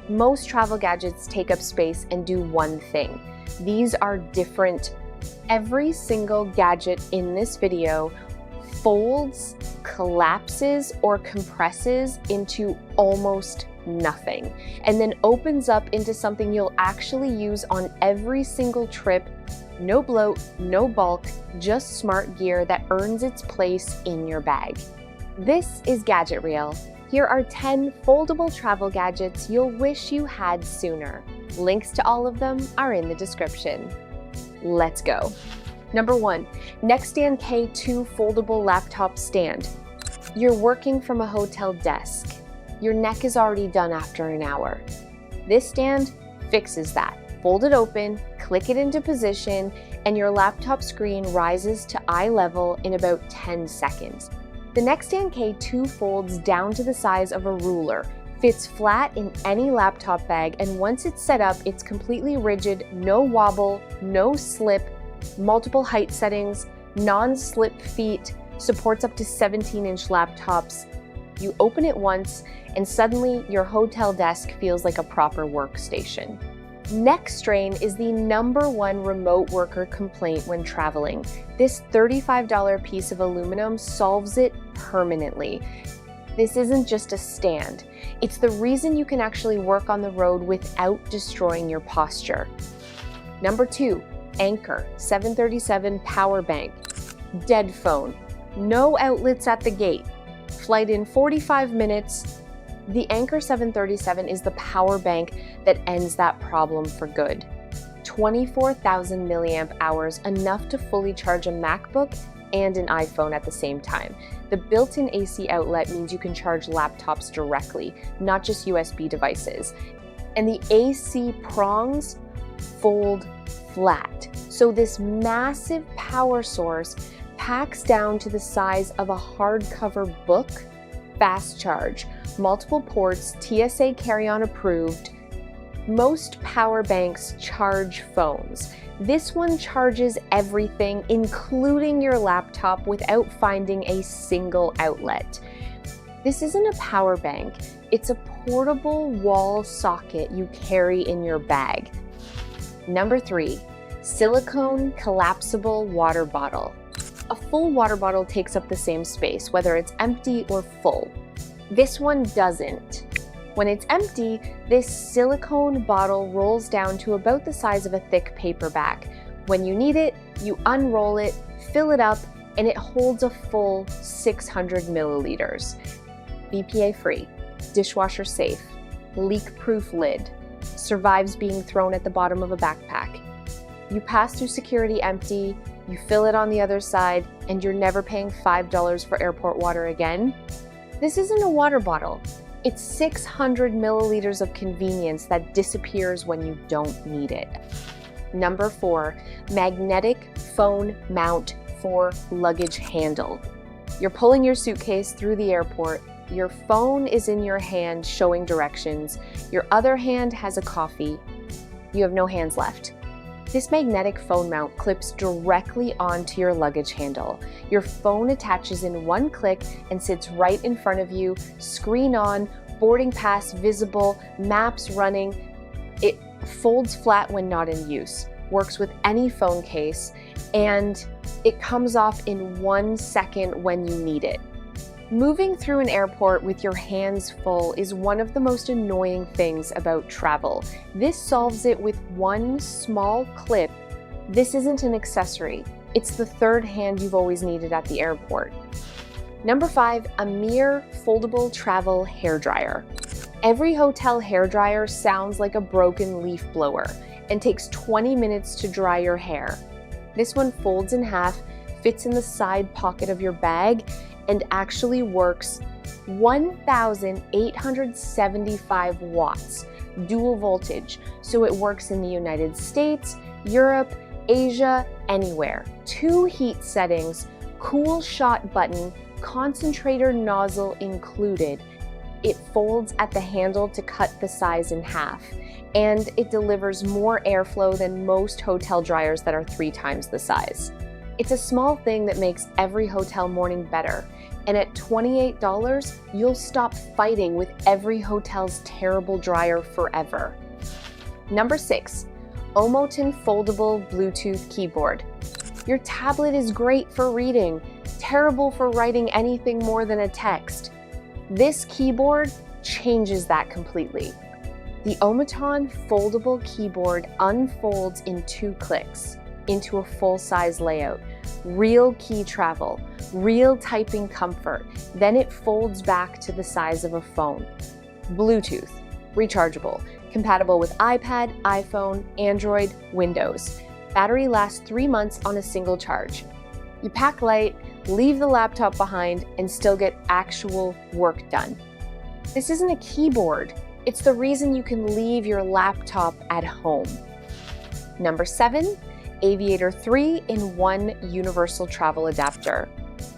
Most travel gadgets take up space and do one thing. These are different. Every single gadget in this video folds, collapses, or compresses into almost nothing, and then opens up into something you'll actually use on every single trip. No bloat, no bulk, just smart gear that earns its place in your bag. This is Gadget Reel. Here are 10 foldable travel gadgets you'll wish you had sooner. Links to all of them are in the description. Let's go. Number 1, Nextstand K2 foldable laptop stand. You're working from a hotel desk. Your neck is already done after an hour. This stand fixes that. Fold it open, click it into position, and your laptop screen rises to eye level in about 10 seconds. The Nextstand K2 folds down to the size of a ruler, fits flat in any laptop bag, and once it's set up, it's completely rigid, no wobble, no slip, multiple height settings, non-slip feet, supports up to 17-inch laptops. You open it once, and suddenly your hotel desk feels like a proper workstation. Neck strain is the #1 remote worker complaint when traveling. This $35 piece of aluminum solves it permanently. This isn't just a stand. It's the reason you can actually work on the road without destroying your posture. Number 2, Anker 737 power bank. Dead phone. No outlets at the gate. Flight in 45 minutes. The Anker 737 is the power bank that ends that problem for good. 24,000 milliamp hours, enough to fully charge a MacBook and an iPhone at the same time. The built-in AC outlet means you can charge laptops directly, not just USB devices. And the AC prongs fold flat. So this massive power source packs down to the size of a hardcover book. Fast charge, multiple ports, TSA carry-on approved. Most power banks charge phones. This one charges everything, including your laptop, without finding a single outlet. This isn't a power bank, it's a portable wall socket you carry in your bag. Number 3, silicone collapsible water bottle. A full water bottle takes up the same space, whether it's empty or full. This one doesn't. When it's empty, this silicone bottle rolls down to about the size of a thick paperback. When you need it, you unroll it, fill it up, and it holds a full 600 milliliters. BPA free, dishwasher safe, leak-proof lid, survives being thrown at the bottom of a backpack. You pass through security empty, you fill it on the other side, and you're never paying $5 for airport water again. This isn't a water bottle. It's 600 milliliters of convenience that disappears when you don't need it. Number 4, magnetic phone mount for luggage handle. You're pulling your suitcase through the airport. Your phone is in your hand showing directions. Your other hand has a coffee. You have no hands left. This magnetic phone mount clips directly onto your luggage handle. Your phone attaches in one click and sits right in front of you, screen on, boarding pass visible, maps running. It folds flat when not in use, works with any phone case, and it comes off in 1 second when you need it. Moving through an airport with your hands full is one of the most annoying things about travel. This solves it with one small clip. This isn't an accessory. It's the third hand you've always needed at the airport. Number 5, a mere foldable travel hairdryer. Every hotel hairdryer sounds like a broken leaf blower and takes 20 minutes to dry your hair. This one folds in half, fits in the side pocket of your bag, and actually works 1,875 watts, dual voltage, so it works in the United States, Europe, Asia, anywhere. 2 heat settings, cool shot button, concentrator nozzle included. It folds at the handle to cut the size in half, and it delivers more airflow than most hotel dryers that are 3 times the size. It's a small thing that makes every hotel morning better. And at $28, you'll stop fighting with every hotel's terrible dryer forever. Number 6, Omoton Foldable Bluetooth Keyboard. Your tablet is great for reading, terrible for writing anything more than a text. This keyboard changes that completely. The Omoton Foldable Keyboard unfolds in 2 clicks into a full-size layout. Real key travel, real typing comfort, then it folds back to the size of a phone. Bluetooth, rechargeable, compatible with iPad, iPhone, Android, Windows. Battery lasts 3 months on a single charge. You pack light, leave the laptop behind, and still get actual work done. This isn't a keyboard. It's the reason you can leave your laptop at home. Number 7, Aviator 3-in-1 Universal Travel Adapter.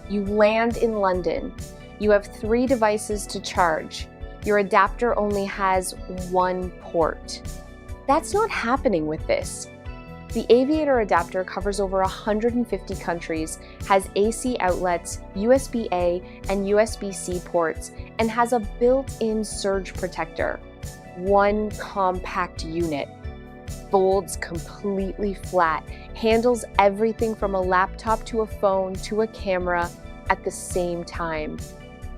You land in London. You have 3 devices to charge. Your adapter only has 1 port. That's not happening with this. The Aviator adapter covers over 150 countries, has AC outlets, USB-A and USB-C ports, and has a built-in surge protector. 1 compact unit. Folds completely flat, handles everything from a laptop to a phone to a camera at the same time.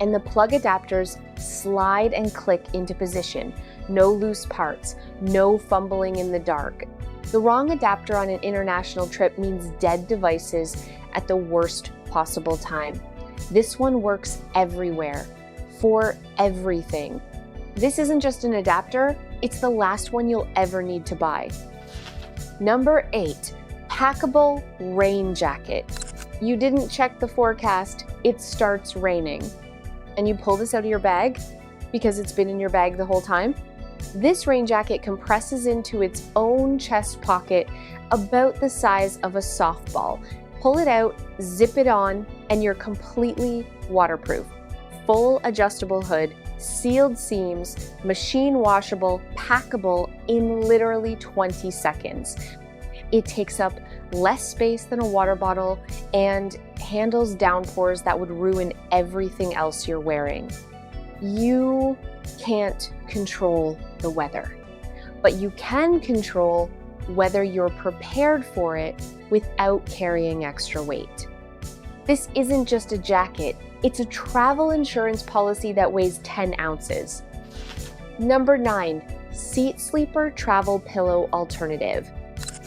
And the plug adapters slide and click into position. No loose parts, no fumbling in the dark. The wrong adapter on an international trip means dead devices at the worst possible time. This one works everywhere, for everything. This isn't just an adapter, it's the last one you'll ever need to buy. Number 8, packable rain jacket. You didn't check the forecast, it starts raining. And you pull this out of your bag because it's been in your bag the whole time? This rain jacket compresses into its own chest pocket about the size of a softball. Pull it out, zip it on, and you're completely waterproof. Full adjustable hood, sealed seams, machine washable, packable in literally 20 seconds. It takes up less space than a water bottle and handles downpours that would ruin everything else you're wearing. You can't control the weather, but you can control whether you're prepared for it without carrying extra weight. This isn't just a jacket, it's a travel insurance policy that weighs 10 ounces. Number 9, Seat Sleeper Travel Pillow Alternative.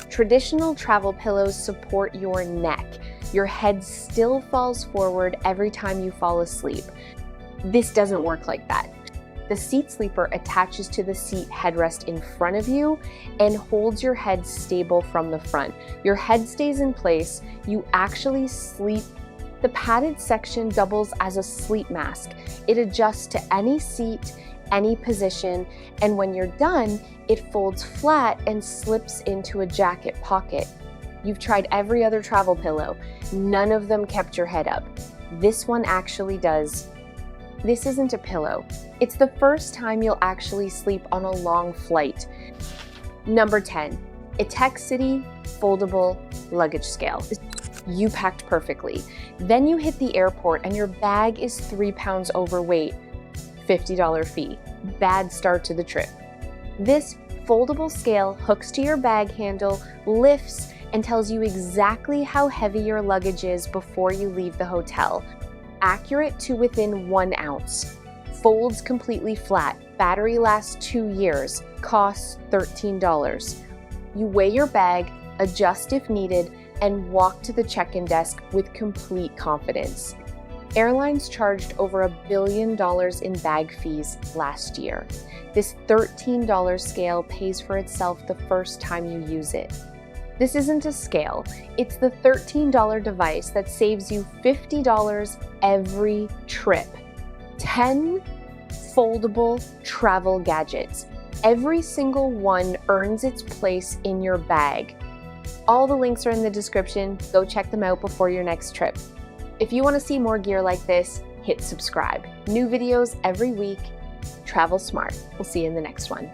Traditional travel pillows support your neck. Your head still falls forward every time you fall asleep. This doesn't work like that. The Seat Sleeper attaches to the seat headrest in front of you and holds your head stable from the front. Your head stays in place, you actually sleep. The padded section doubles as a sleep mask. It adjusts to any seat, any position, and when you're done, it folds flat and slips into a jacket pocket. You've tried every other travel pillow. None of them kept your head up. This one actually does. This isn't a pillow. It's the first time you'll actually sleep on a long flight. Number 10, Etexity Foldable Luggage Scale. You packed perfectly. Then you hit the airport and your bag is 3 pounds overweight. $50 fee. Bad start to the trip. This foldable scale hooks to your bag handle, lifts, and tells you exactly how heavy your luggage is before you leave the hotel. Accurate to within 1 ounce. Folds completely flat. Battery lasts 2 years. Costs $13. You weigh your bag, adjust if needed, and walk to the check-in desk with complete confidence. Airlines charged over $1 billion in bag fees last year. This $13 scale pays for itself the first time you use it. This isn't a scale, it's the $13 device that saves you $50 every trip. 10 foldable travel gadgets. Every single one earns its place in your bag. All the links are in the description. Go check them out before your next trip. If you want to see more gear like this, hit subscribe. New videos every week. Travel smart. We'll see you in the next one.